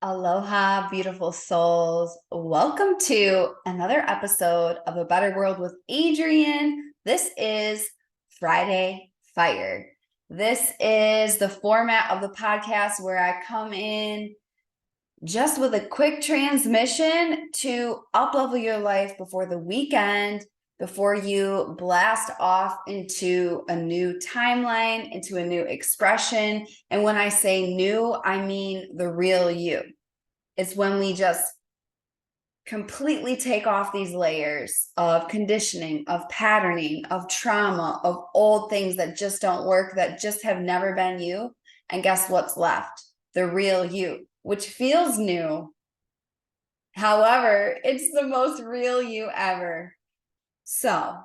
Aloha, beautiful souls. Welcome to another episode of A Better World with Adrienne. This is Friday Fire. This is the format of the podcast where I come in just with a quick transmission to up-level your life before the weekend, before you blast off into a new timeline, into a new expression. And when I say new, I mean the real you. It's when we just completely take off these layers of conditioning, of patterning, of trauma, of old things that just don't work, that just have never been you. And guess what's left? The real you, which feels new. However, it's the most real you ever. So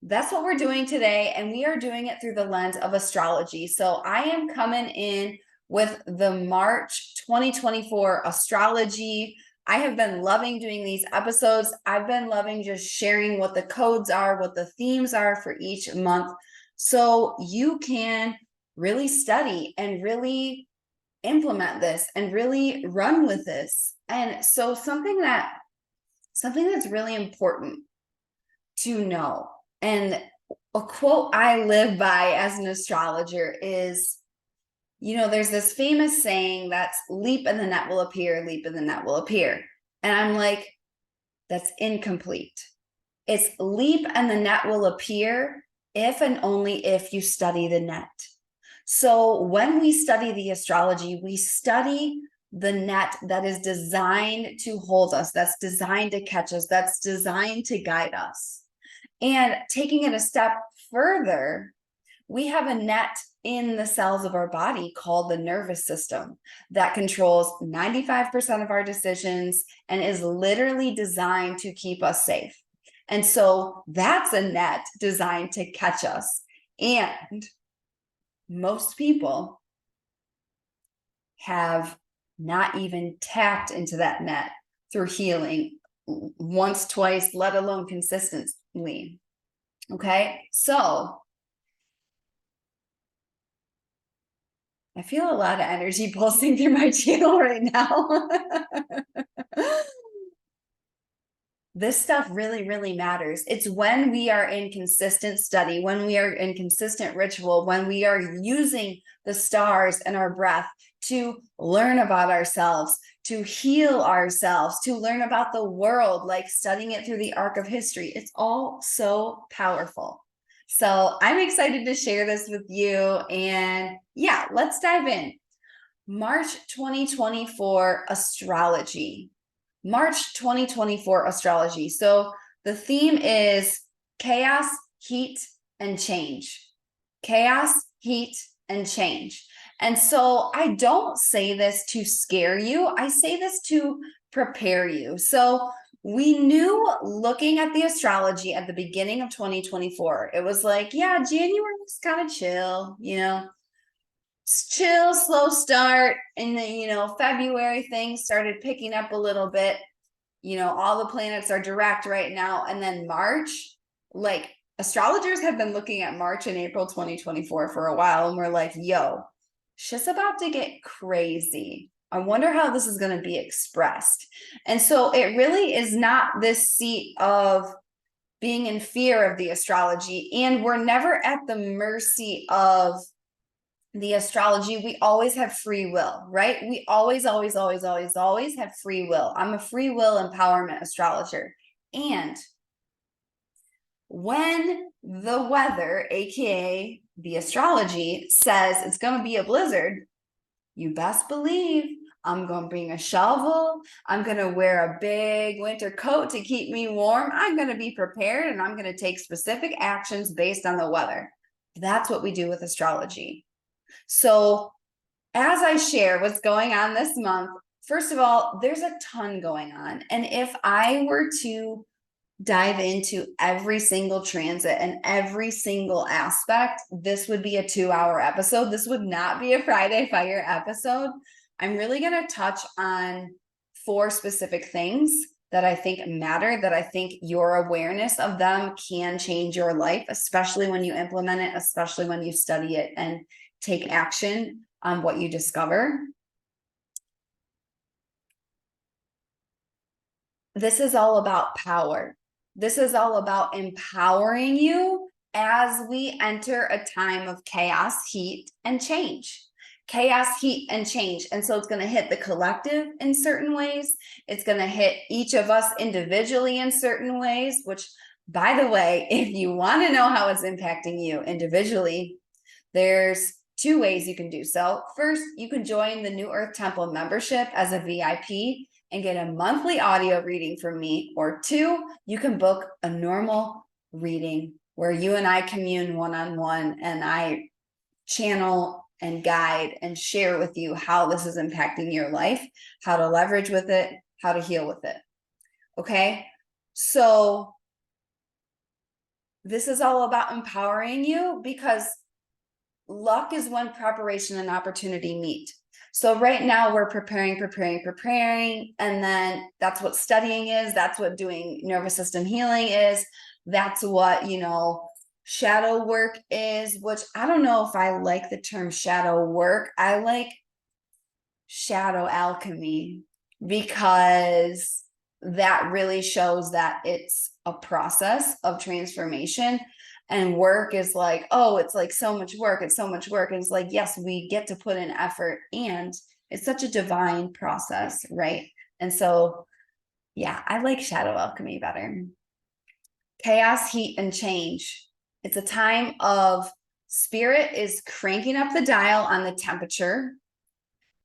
that's what we're doing today. And we are doing it through the lens of astrology. So I am coming in with the March 2024 astrology. I have been loving doing these episodes. I've been loving just sharing what the codes are, what the themes are for each month. So you can really study and really implement this and really run with this. And so something that's really important to know, and a quote I live by as an astrologer is, there's this famous saying that's leap and the net will appear, leap and the net will appear. And I'm like, that's incomplete. It's leap and the net will appear if and only if you study the net. So when we study the astrology, we study the net that is designed to hold us, that's designed to catch us, that's designed to guide us. And taking it a step further, we have a net in the cells of our body called the nervous system that controls 95% of our decisions and is literally designed to keep us safe. And so that's a net designed to catch us. And most people have not even tapped into that net through healing once, twice, let alone consistently. Okay, so I feel a lot of energy pulsing through my channel right now. This stuff really, really matters. It's when we are in consistent study, when we are in consistent ritual, when we are using the stars and our breath to learn about ourselves, to heal ourselves, to learn about the world, like studying it through the arc of history. It's all so powerful. So I'm excited to share this with you. And yeah, let's dive in. March 2024 astrology. March 2024 astrology. So the theme is chaos, heat, and change. Chaos, heat, and change. And so I don't say this to scare you. I say this to prepare you. So we knew, looking at the astrology at the beginning of 2024, it was like, yeah, January was kind of chill, chill, slow start. And then, February things started picking up a little bit. All the planets are direct right now. And then March, like, astrologers have been looking at March and April 2024 for a while. And we're like, yo, shit's about to get crazy. I wonder how this is going to be expressed. And so it really is not this seat of being in fear of the astrology. And we're never at the mercy of the astrology. We always have free will, right? We always have free will. I'm a free will empowerment astrologer. And when the weather, aka the astrology, says it's going to be a blizzard, you best believe I'm going to bring a shovel. I'm going to wear a big winter coat to keep me warm. I'm going to be prepared, and I'm going to take specific actions based on the weather. That's what we do with astrology. So as I share what's going on this month, first of all, there's a ton going on. And if I were to dive into every single transit and every single aspect, this would be a 2-hour episode. This would not be a Friday Fire episode. I'm really going to touch on 4 specific things that I think matter, that I think your awareness of them can change your life, especially when you implement it, especially when you study it and take action on what you discover. this is all about power. This is all about empowering you as we enter a time of chaos, heat, and change. Chaos, heat, and change. And so it's going to hit the collective in certain ways. It's going to hit each of us individually in certain ways, which, by the way, if you want to know how it's impacting you individually, there's two ways you can do so. First, you can join the New Earth Temple membership as a VIP and get a monthly audio reading from me. Or two, you can book a normal reading where you and I commune one-on-one, and I channel and guide and share with you how this is impacting your life, how to leverage with it, how to heal with it. Okay? So this is all about empowering you, because luck is when preparation and opportunity meet. So right now we're preparing. And then that's what studying is. That's what doing nervous system healing is. That's what, shadow work is, which I don't know if I like the term shadow work. I like shadow alchemy, because that really shows that it's a process of transformation. And work is like, oh, it's like so much work. It's so much work. And it's like, yes, we get to put in effort, and it's such a divine process, right? And so, yeah, I like shadow alchemy better. Chaos, heat, and change. It's a time of spirit is cranking up the dial on the temperature.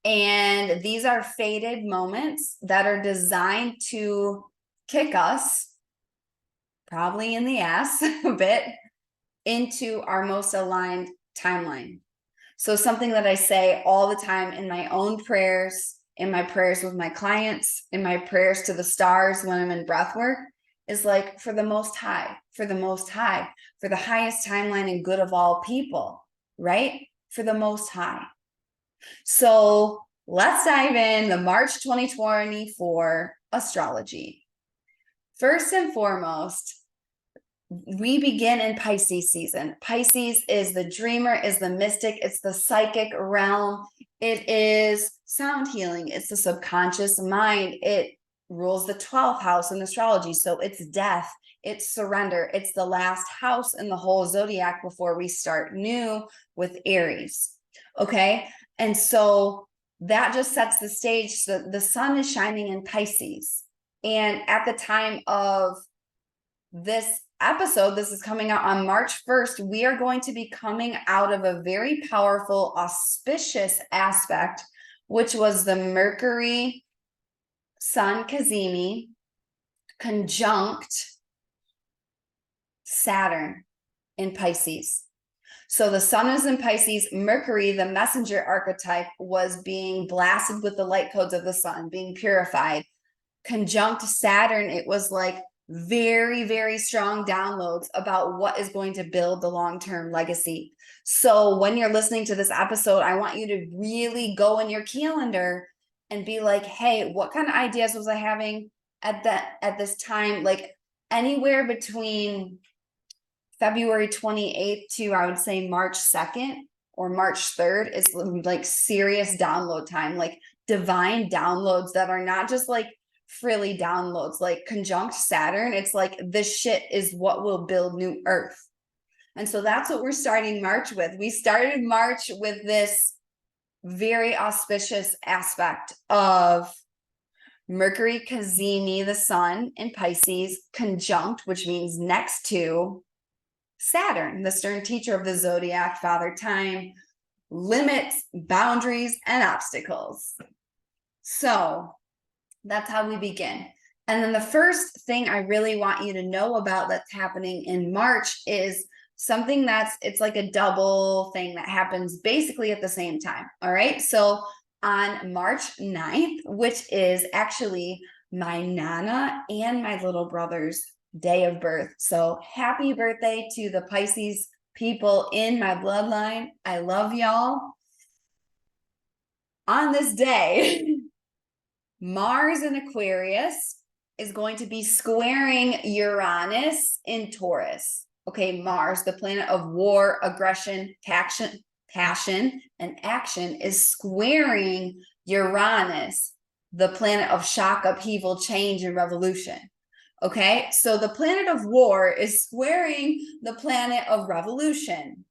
And these are fated moments that are designed to kick us, probably in the ass a bit, into our most aligned timeline. So something that I say all the time in my own prayers, in my prayers with my clients, in my prayers to the stars when I'm in breath work, is like, for the most high, for the most high, for the highest timeline and good of all people, right? For the most high. So let's dive in the March 2024 astrology. First and foremost, we begin in Pisces season. Pisces is the dreamer, is the mystic, it's the psychic realm. It is sound healing. It's the subconscious mind. It rules the 12th house in astrology. So it's death, it's surrender. It's the last house in the whole zodiac before we start new with Aries. Okay. And so that just sets the stage. So the sun is shining in Pisces. And at the time of this episode, this is coming out on March 1st, we are going to be coming out of a very powerful, auspicious aspect, which was the Mercury Sun Cazimi Conjunct Saturn in Pisces. So the sun is in Pisces. Mercury, the messenger archetype, was being blasted with the light codes of the sun, being purified. Conjunct Saturn, it was like very, very strong downloads about what is going to build the long-term legacy. So when you're listening to this episode, I want you to really go in your calendar and be like, hey, what kind of ideas was I having at this time? Like anywhere between February 28th to, I would say, March 2nd or March 3rd is like serious download time, like divine downloads that are not just like frilly downloads. Like conjunct Saturn, it's like this shit is what will build new earth. And so that's what we're starting March with. We started March with this very auspicious aspect of Mercury Cazimi, the sun in Pisces, conjunct, which means next to Saturn, the stern teacher of the zodiac, father time, limits, boundaries, and obstacles. So that's how we begin. And then the first thing I really want you to know about that's happening in March is something it's like a double thing that happens basically at the same time. All right. So on March 9th, which is actually my Nana and my little brother's day of birth. So happy birthday to the Pisces people in my bloodline. I love y'all. On this day, Mars in Aquarius is going to be squaring Uranus in Taurus. Okay, Mars, the planet of war, aggression, passion, and action, is squaring Uranus, the planet of shock, upheaval, change, and revolution. Okay, so the planet of war is squaring the planet of revolution.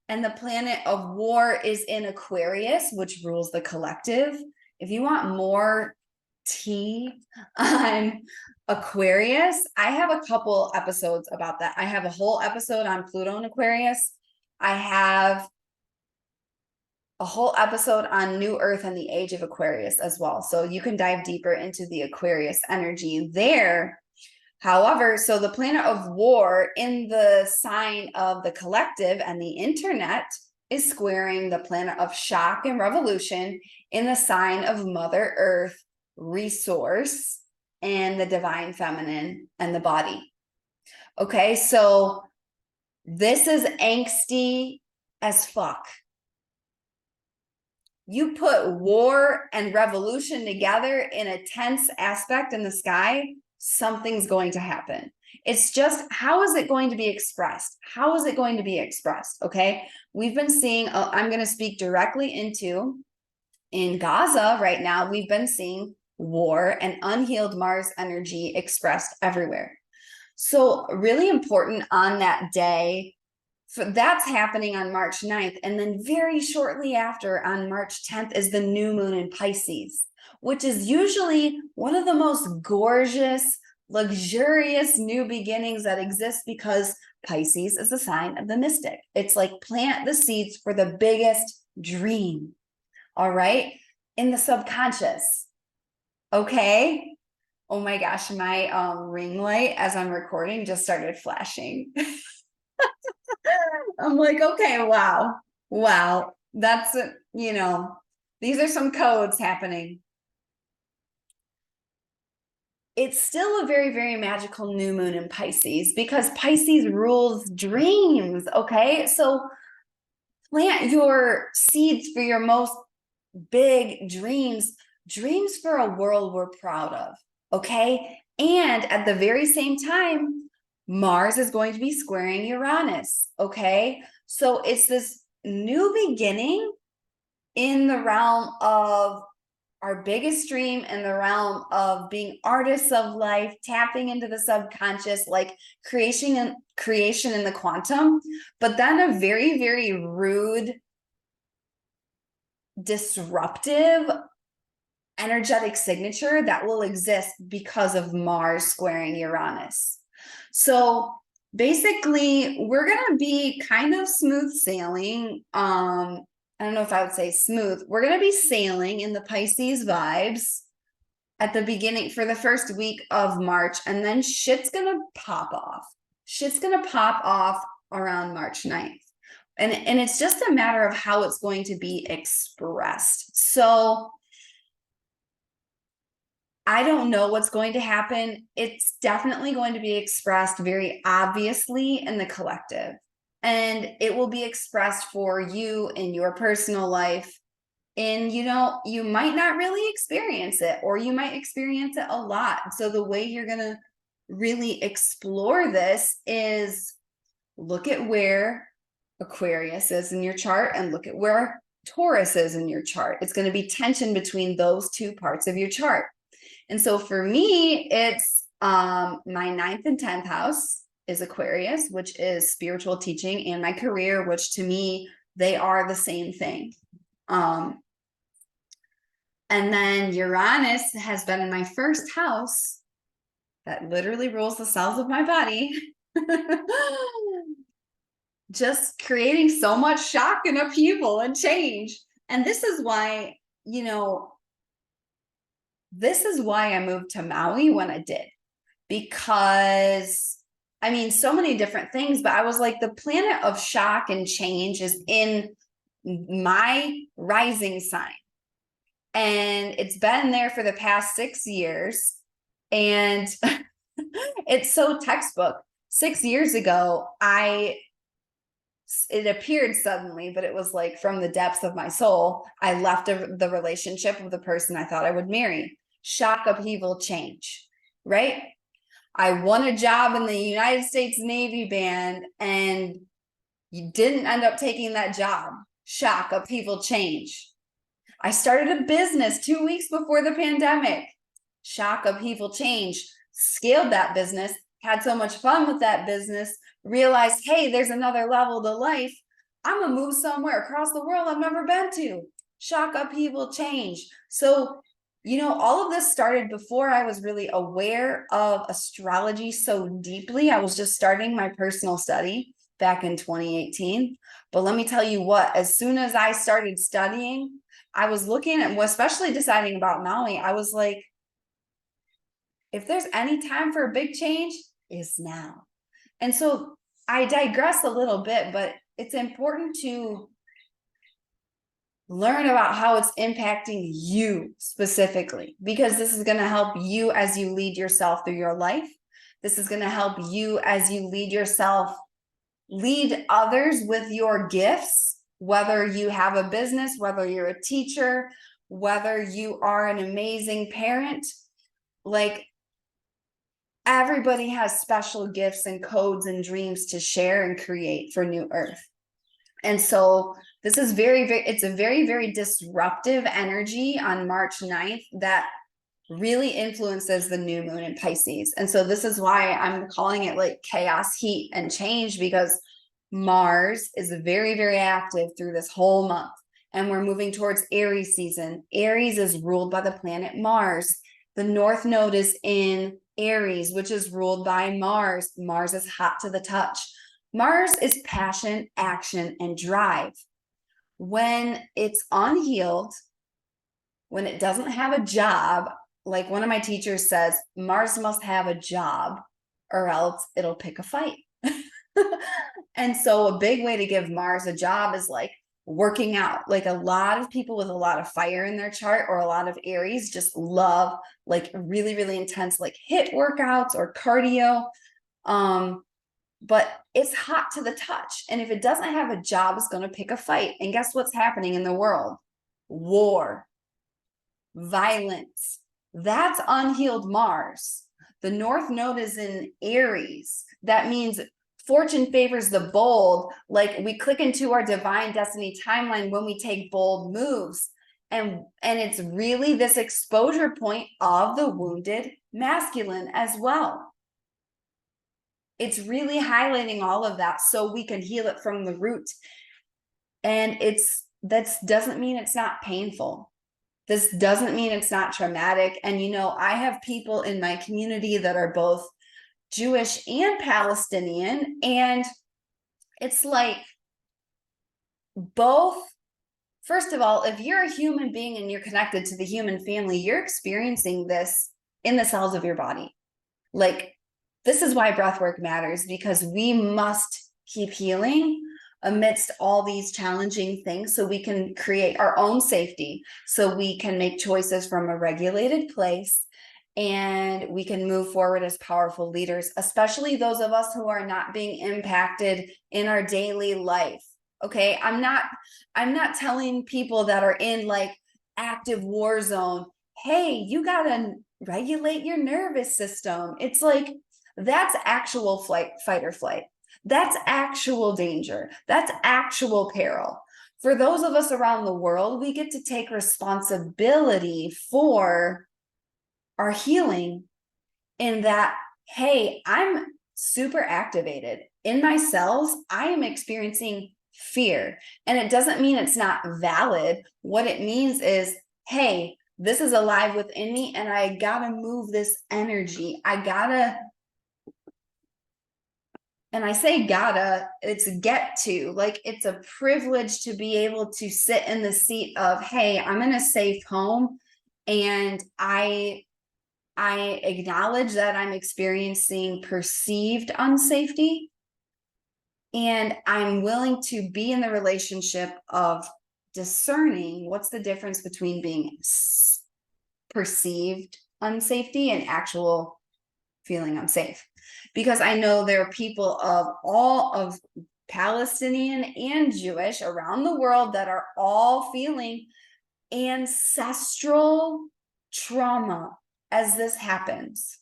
And the planet of war is in Aquarius, which rules the collective. If you want more tea on Aquarius, I have a couple episodes about that. I have a whole episode on Pluto and Aquarius. I have a whole episode on New Earth and the Age of Aquarius as well. So you can dive deeper into the Aquarius energy there. However, so the planet of war in the sign of the collective and the internet is squaring the planet of shock and revolution in the sign of Mother Earth, resource, and the divine feminine and the body. Okay, so this is angsty as fuck. You put war and revolution together in a tense aspect in the sky, something's going to happen. It's just, how is it going to be expressed? How is it going to be expressed? Okay, we've been seeing, I'm going to speak directly into, in Gaza right now, we've been seeing war and unhealed Mars energy expressed everywhere. So really important on that day, that's happening on March 9th. And then very shortly after, on March 10th, is the new moon in Pisces, which is usually one of the most gorgeous, luxurious new beginnings that exist, because Pisces is a sign of the mystic. It's like plant the seeds for the biggest dream, all right, in the subconscious. Okay. Oh my gosh, my ring light as I'm recording just started flashing. I'm like, okay, wow, that's, you know, these are some codes happening. It's still a very, very magical new moon in Pisces, because Pisces rules dreams. Okay, so plant your seeds for your most big dreams, dreams for a world we're proud of. Okay, and at the very same time, Mars is going to be squaring Uranus. Okay, so it's this new beginning in the realm of our biggest dream, in the realm of being artists of life, tapping into the subconscious, like creation in the quantum, but then a very, very rude, disruptive energetic signature that will exist because of Mars squaring Uranus. So basically, we're going to be kind of smooth sailing. I don't know if I would say smooth. We're going to be sailing in the Pisces vibes at the beginning for the first week of March, and then shit's going to pop off. Shit's going to pop off around March 9th. And it's just a matter of how it's going to be expressed. So I don't know what's going to happen. It's definitely going to be expressed very obviously in the collective. And it will be expressed for you in your personal life. And, you know, you might not really experience it, or you might experience it a lot. So the way you're going to really explore this is look at where Aquarius is in your chart and look at where Taurus is in your chart. It's going to be tension between those two parts of your chart. And so for me, it's my 9th and 10th house is Aquarius, which is spiritual teaching, and my career, which to me, they are the same thing. And then Uranus has been in my first house that literally rules the cells of my body. Just creating so much shock and upheaval and change. And this is why, you know, this is why I moved to Maui when I did, because I mean, so many different things, but I was like, the planet of shock and change is in my rising sign. And it's been there for the past 6 years. And it's so textbook. 6 years ago, it appeared suddenly, but it was like from the depths of my soul, I left the relationship with the person I thought I would marry. Shock, upheaval, change, right? I won a job in the United States Navy band, and you didn't end up taking that job. Shock, upheaval, change. I started a business 2 weeks before the pandemic. Shock, upheaval, change. Scaled that business, had so much fun with that business, realized, hey, there's another level to life. I'm gonna move somewhere across the world I've never been to. Shock, upheaval, change. So, all of this started before I was really aware of astrology so deeply. I was just starting my personal study back in 2018. But let me tell you what, as soon as I started studying, I was looking at, especially deciding about Maui, I was like, if there's any time for a big change, it's now. And so I digress a little bit, but it's important to learn about how it's impacting you specifically, because this is going to help you as you lead yourself through your life. This is going to help you as you lead yourself, lead others with your gifts, whether you have a business, whether you're a teacher, whether you are an amazing parent. Like, everybody has special gifts and codes and dreams to share and create for New Earth. And so this is it's a very, very disruptive energy on March 9th that really influences the new moon in Pisces. And so this is why I'm calling it like chaos, heat, and change, because Mars is very, very active through this whole month. And we're moving towards Aries season. Aries is ruled by the planet Mars. The North Node is in Aries, which is ruled by Mars. Mars is hot to the touch. Mars is passion, action, and drive. When it's unhealed, when it doesn't have a job, like one of my teachers says, Mars must have a job or else it'll pick a fight. And so a big way to give Mars a job is like working out. Like a lot of people with a lot of fire in their chart, or a lot of Aries, just love like really, really intense, like HIIT workouts or cardio. But it's hot to the touch. And if it doesn't have a job, it's going to pick a fight. And guess what's happening in the world? War, violence. That's unhealed Mars. The North Node is in Aries. That means fortune favors the bold. Like, we click into our divine destiny timeline when we take bold moves. And it's really this exposure point of the wounded masculine as well. It's really highlighting all of that so we can heal it from the root. And that doesn't mean it's not painful. This doesn't mean it's not traumatic. And, I have people in my community that are both Jewish and Palestinian. And it's like both. First of all, if you're a human being and you're connected to the human family, you're experiencing this in the cells of your body. Like, this is why breathwork matters, because we must keep healing amidst all these challenging things so we can create our own safety, so we can make choices from a regulated place, and we can move forward as powerful leaders, especially those of us who are not being impacted in our daily life. Okay, I'm not telling people that are in like active war zone, hey, you gotta regulate your nervous system. It's like, that's actual fight or flight. That's actual danger. That's actual peril. For those of us around the world, we get to take responsibility for our healing in that, hey, I'm super activated in my cells. I am experiencing fear. And it doesn't mean it's not valid. What it means is, hey, this is alive within me and I gotta move this energy. And I say gotta, it's get to, like, it's a privilege to be able to sit in the seat of, hey, I'm in a safe home and I acknowledge that I'm experiencing perceived unsafety, and I'm willing to be in the relationship of discerning what's the difference between being perceived unsafety and actual feeling unsafe. Because I know there are people of all of Palestinian and Jewish around the world that are all feeling ancestral trauma as this happens.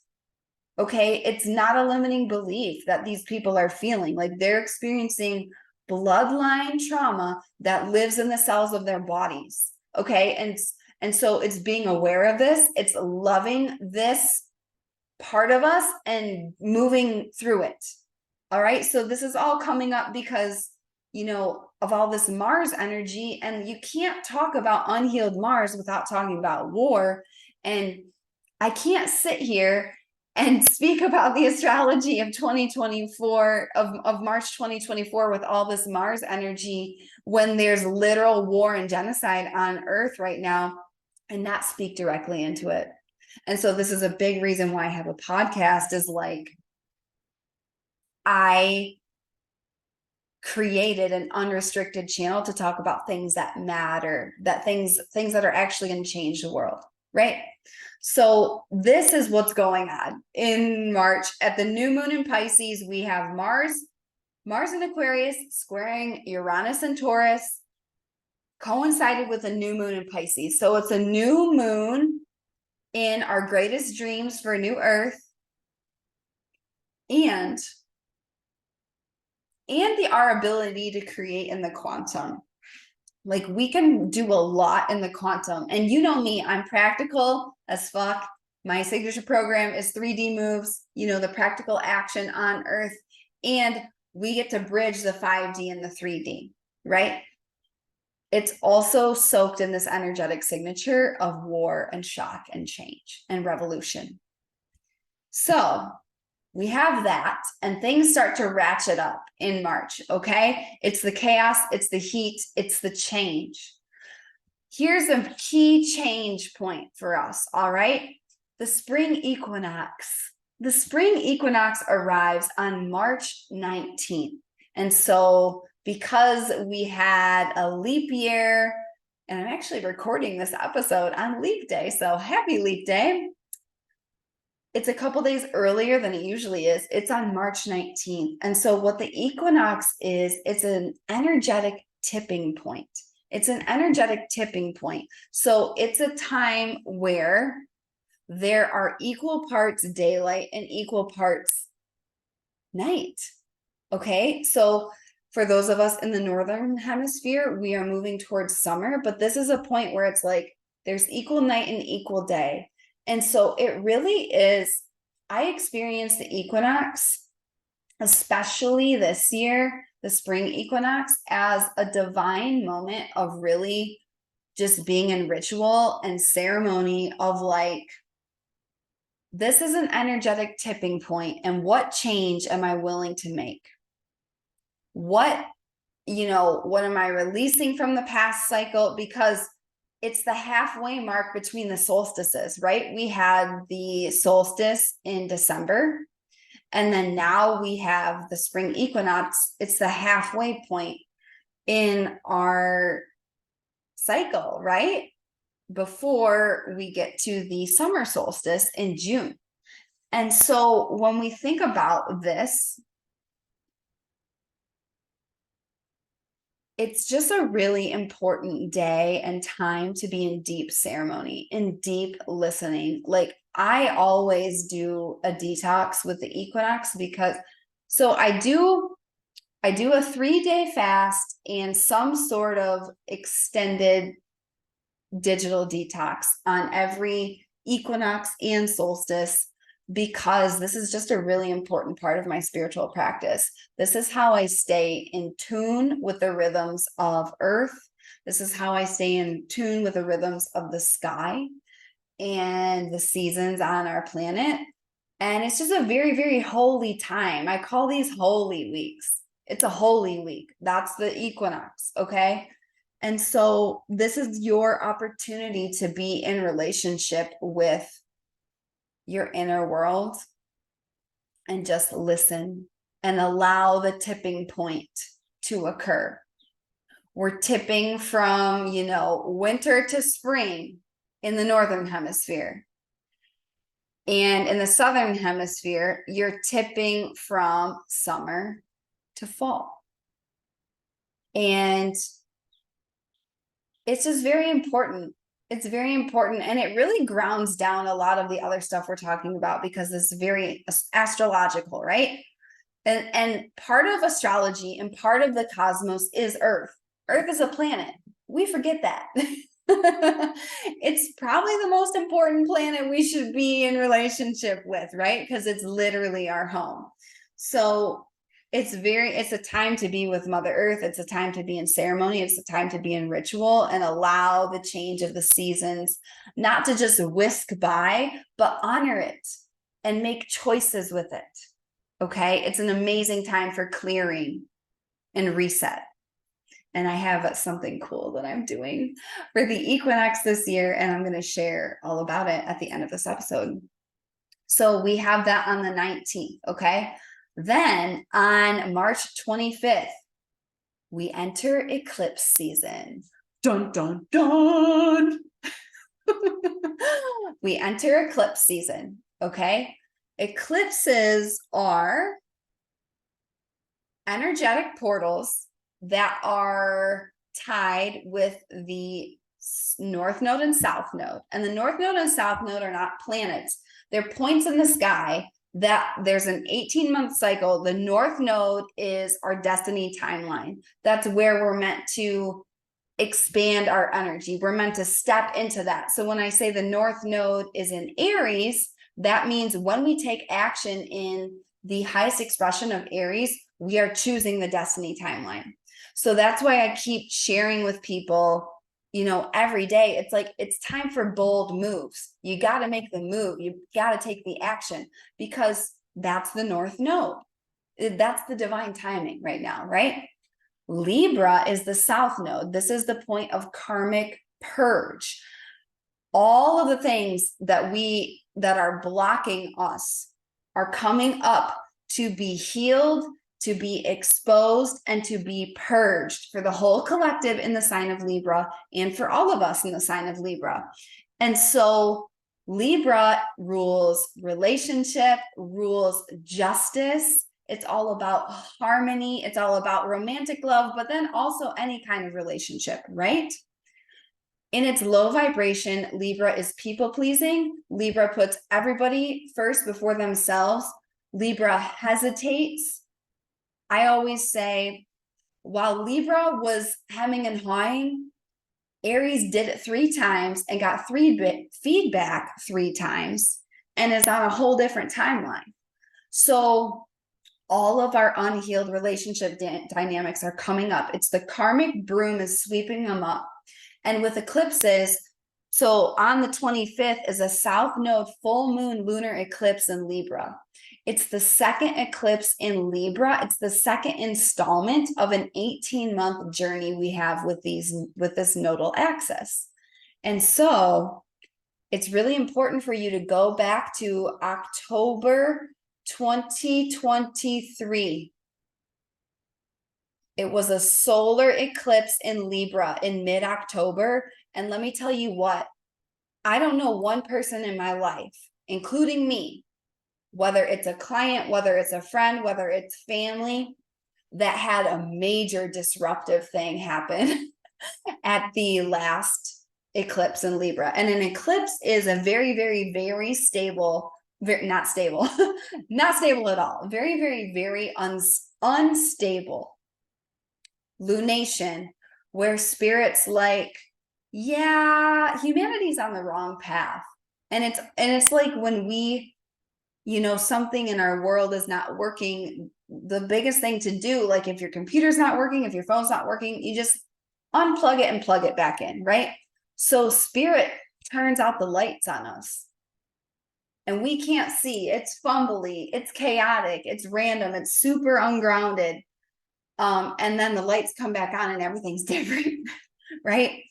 Okay, it's not a limiting belief that these people are feeling. Like, they're experiencing bloodline trauma that lives in the cells of their bodies. Okay. And so it's being aware of this. It's loving this part of us and moving through it. All right. So this is all coming up because, you know, of all this Mars energy, and you can't talk about unhealed Mars without talking about war. And I can't sit here and speak about the astrology of 2024, of March 2024, with all this Mars energy when there's literal war and genocide on Earth right now, and not speak directly into it. And so this is a big reason why I have a podcast, is like, I created an unrestricted channel to talk about things that matter, that things that are actually going to change the world, right? So this is what's going on in March. At the new moon in Pisces, we have Mars in Aquarius squaring Uranus and Taurus, coincided with a new moon in Pisces. So it's a new moon in our greatest dreams for new Earth, and our ability to create in the quantum. Like, we can do a lot in the quantum. And you know me, I'm practical as fuck. My signature program is 3D moves, you know, the practical action on Earth. And we get to bridge the 5D and the 3D, right? It's also soaked in this energetic signature of war and shock and change and revolution. So we have that, and things start to ratchet up in March, okay? It's the chaos, it's the heat, it's the change. Here's a key change point for us, all right? The spring equinox. The spring equinox arrives on March 19th. And so because we had a leap year, and I'm actually recording this episode on leap day, so happy leap day. It's a couple days earlier than it usually is. It's on March 19th. And so what the equinox is, it's an energetic tipping point. It's an energetic tipping point. So it's a time where there are equal parts daylight and equal parts night. Okay. So for those of us in the northern hemisphere, we are moving towards summer, but this is a point where it's like there's equal night and equal day. And so it really is, I experienced the equinox, especially this year, the spring equinox, as a divine moment of really just being in ritual and ceremony of like, this is an energetic tipping point, and what change am I willing to make? What am I releasing from the past cycle? Because it's the halfway mark between the solstices, right? We had the solstice in December, and then now we have the spring equinox. It's the halfway point in our cycle, right? Before we get to the summer solstice in June. And so when we think about this, it's just a really important day and time to be in deep ceremony, in deep listening. Like, I always do a detox with the equinox, because so I do a 3-day fast and some sort of extended digital detox on every equinox and solstice, because this is just a really important part of my spiritual practice. This is how I stay in tune with the rhythms of Earth. This is how I stay in tune with the rhythms of the sky and the seasons on our planet. And it's just a very, very holy time. I call these holy weeks. It's a holy week. That's the equinox, okay? And so this is your opportunity to be in relationship with your inner world and just listen and allow the tipping point to occur. We're tipping from, winter to spring in the northern hemisphere. And in the southern hemisphere, you're tipping from summer to fall. And it's just very important. It's very important. And it really grounds down a lot of the other stuff we're talking about, because it's very astrological, right? And part of astrology and part of the cosmos is Earth. Earth is a planet. We forget that. It's probably the most important planet we should be in relationship with, right? Because it's literally our home. So it's a time to be with Mother Earth. It's a time to be in ceremony. It's a time to be in ritual and allow the change of the seasons, not to just whisk by, but honor it and make choices with it. Okay. It's an amazing time for clearing and reset. And I have something cool that I'm doing for the equinox this year, and I'm going to share all about it at the end of this episode. So we have that on the 19th, okay? Then on March 25th, we enter eclipse season. Dun, dun, dun. We enter eclipse season, okay? Eclipses are energetic portals that are tied with the North Node and South Node. And the North Node and South Node are not planets. They're points in the sky that there's an 18-month cycle. The North Node is our destiny timeline. That's where we're meant to expand our energy. We're meant to step into that. So when I say the North Node is in Aries, that means when we take action in the highest expression of Aries, we are choosing the destiny timeline. So that's why I keep sharing with people, every day. It's like, it's time for bold moves. You got to make the move. You got to take the action, because that's the North Node. That's the divine timing right now, right? Libra is the South Node. This is the point of karmic purge. All of the things that are blocking us are coming up to be healed, to be exposed, and to be purged for the whole collective in the sign of Libra, and for all of us in the sign of Libra. And so Libra rules relationship, rules justice. It's all about harmony. It's all about romantic love, but then also any kind of relationship, right? In its low vibration, Libra is people pleasing. Libra puts everybody first before themselves. Libra hesitates. I always say, while Libra was hemming and hawing, Aries did it 3 times and got feedback 3 times and is on a whole different timeline. So all of our unhealed relationship dynamics are coming up. It's the karmic broom is sweeping them up. And with eclipses, so on the 25th is a South Node full moon lunar eclipse in Libra. It's the second eclipse in Libra. It's the second installment of an 18-month journey we have with this nodal axis. And so it's really important for you to go back to October 2023. It was a solar eclipse in Libra in mid-October. And let me tell you what, I don't know one person in my life, including me, whether it's a client, whether it's a friend, whether it's family, that had a major disruptive thing happen at the last eclipse in Libra. And an eclipse is a very, very, very stable, not stable, not stable at all, very, very, very unstable lunation, where spirit's like, yeah, humanity's on the wrong path. And it's like when we, something in our world is not working, the biggest thing to do, like if your computer's not working, if your phone's not working, you just unplug it and plug it back in, right? So spirit turns out the lights on us and we can't see. It's fumbly, it's chaotic, it's random, it's super ungrounded. And then the lights come back on and everything's different, right?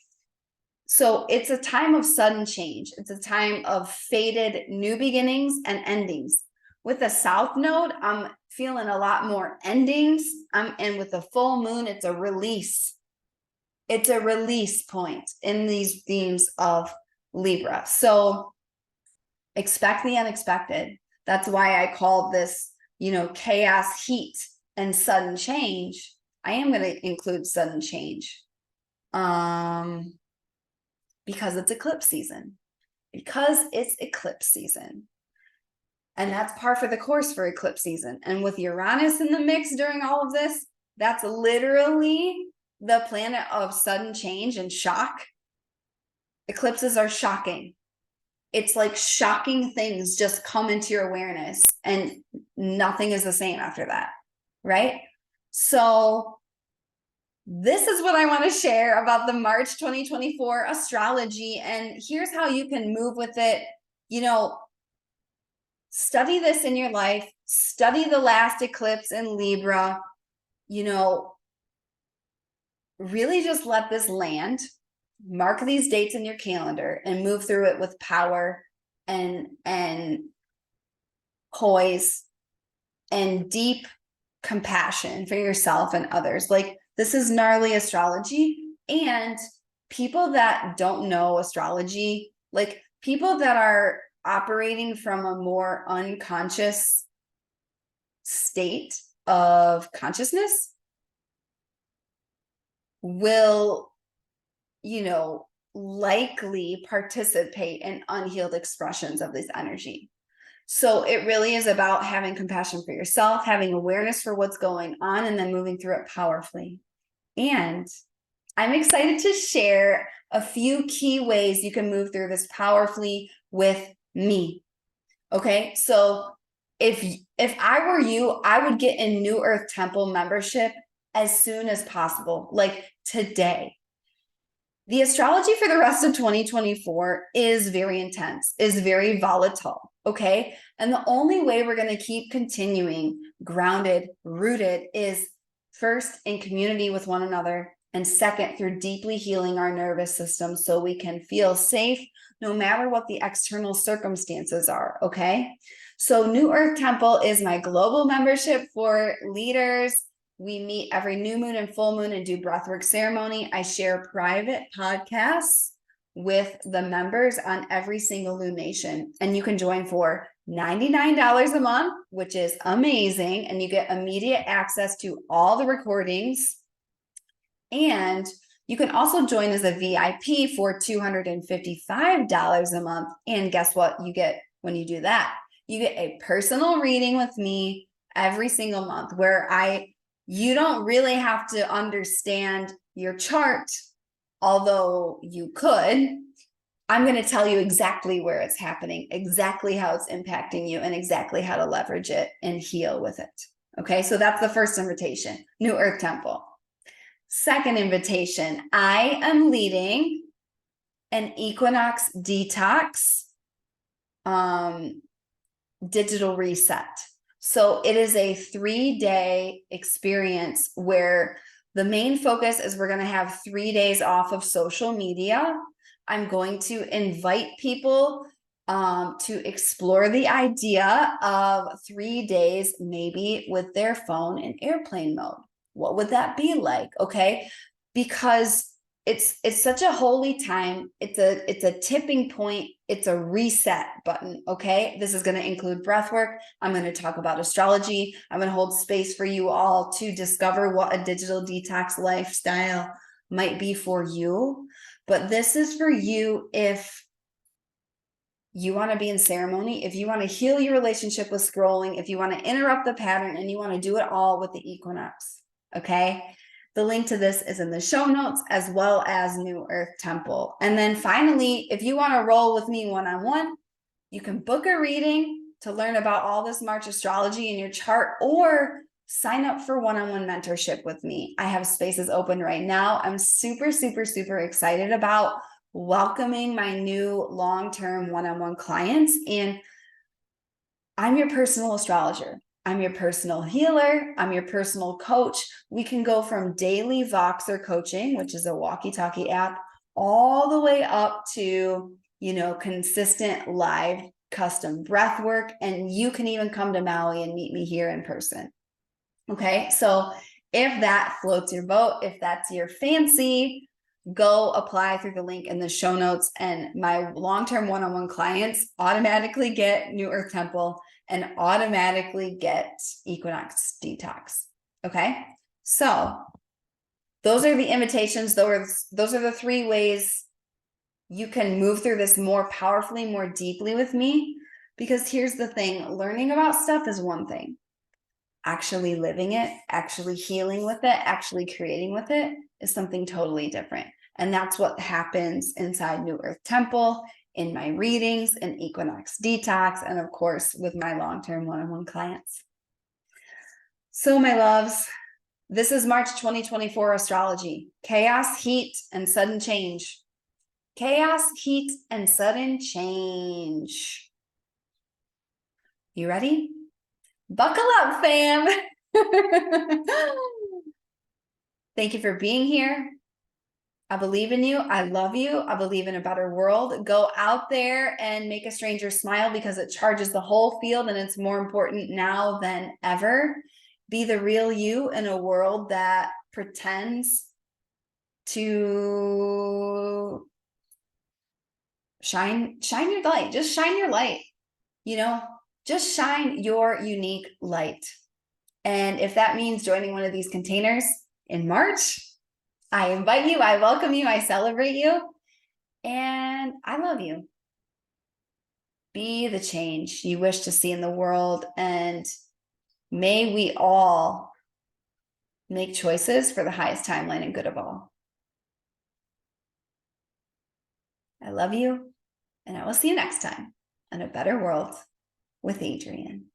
So it's a time of sudden change. It's a time of faded new beginnings and endings. With the South Node, I'm feeling a lot more endings. And with the full moon, it's a release. It's a release point in these themes of Libra. So expect the unexpected. That's why I called this, chaos, heat, and sudden change. I am going to include sudden change. Because it's eclipse season. And that's par for the course for eclipse season. And with Uranus in the mix during all of this, that's literally the planet of sudden change and shock. Eclipses are shocking. It's like shocking things just come into your awareness and nothing is the same after that, right? So this is what I want to share about the March 2024 astrology. And here's how you can move with it. You know, study this in your life, study the last eclipse in Libra, you know, really just let this land, mark these dates in your calendar and move through it with power and poise and deep compassion for yourself and others. Like, this is gnarly astrology, and people that don't know astrology, like people that are operating from a more unconscious state of consciousness will, you know, likely participate in unhealed expressions of this energy. So it really is about having compassion for yourself, having awareness for what's going on, and then moving through it powerfully. And I'm excited to share a few key ways you can move through this powerfully with me. Okay, so if I were you, I would get a New Earth Temple membership as soon as possible, like today. The astrology for the rest of 2024 is very intense, is very volatile, okay? And the only way we're going to keep continuing grounded, rooted is first in community with one another, and second through deeply healing our nervous system so we can feel safe no matter what the external circumstances are, okay? So New Earth Temple is my global membership for leaders. We meet every new moon and full moon and do breathwork ceremony. I share private podcasts with the members on every single lunation. And you can join for $99 a month, which is amazing. And you get immediate access to all the recordings. And you can also join as a VIP for $255 a month. And guess what you get when you do that? You get a personal reading with me every single month where you don't really have to understand your chart, although you could. I'm going to tell you exactly where it's happening, exactly how it's impacting you, and exactly how to leverage it and heal with it. Okay, so that's the first invitation, New Earth Temple. Second invitation, I am leading an Equinox detox digital reset. So it is a 3-day experience where the main focus is we're going to have 3 days off of social media. I'm going to invite people to explore the idea of 3 days, maybe with their phone in airplane mode. What would that be like? Okay, because it's such a holy time. It's a tipping point. It's a reset button. Okay, this is going to include breath work. I'm going to talk about astrology. I'm going to hold space for you all to discover what a digital detox lifestyle might be for you. But this is for you if you want to be in ceremony, if you want to heal your relationship with scrolling, if you want to interrupt the pattern, and you want to do it all with the equinox. Okay. The link to this is in the show notes, as well as New Earth Temple. And then finally, if you want to roll with me one-on-one, you can book a reading to learn about all this March astrology in your chart, or sign up for one-on-one mentorship with me. I have spaces open right now. I'm super, super, super excited about welcoming my new long-term one-on-one clients. And I'm your personal astrologer. I'm your personal healer. I'm your personal coach. We can go from daily Voxer coaching, which is a walkie-talkie app, all the way up to, consistent live custom breath work. And you can even come to Maui and meet me here in person. Okay. So if that floats your boat, if that's your fancy, go apply through the link in the show notes. And my long-term one-on-one clients automatically get New Earth Temple and automatically get Equinox Detox. Okay. So those are the invitations. Those are the 3 ways you can move through this more powerfully, more deeply with me. Because here's the thing, learning about stuff is one thing. Actually living it, actually healing with it, actually creating with it is something totally different. And that's what happens inside New Earth Temple, in my readings, in Equinox Detox, and of course, with my long-term one-on-one clients. So my loves, this is March 2024 astrology. Chaos, heat, and sudden change. Chaos, heat, and sudden change. You ready? Buckle up, fam. Thank you for being here. I believe in you. I love you. I believe in a better world. Go out there and make a stranger smile, because it charges the whole field, and it's more important now than ever. Be the real you in a world that pretends to shine your light. Just shine your light. Just shine your unique light. And if that means joining one of these containers in March, I invite you, I welcome you, I celebrate you, and I love you. Be the change you wish to see in the world, and may we all make choices for the highest timeline and good of all. I love you, and I will see you next time on A Better World with Adrienne.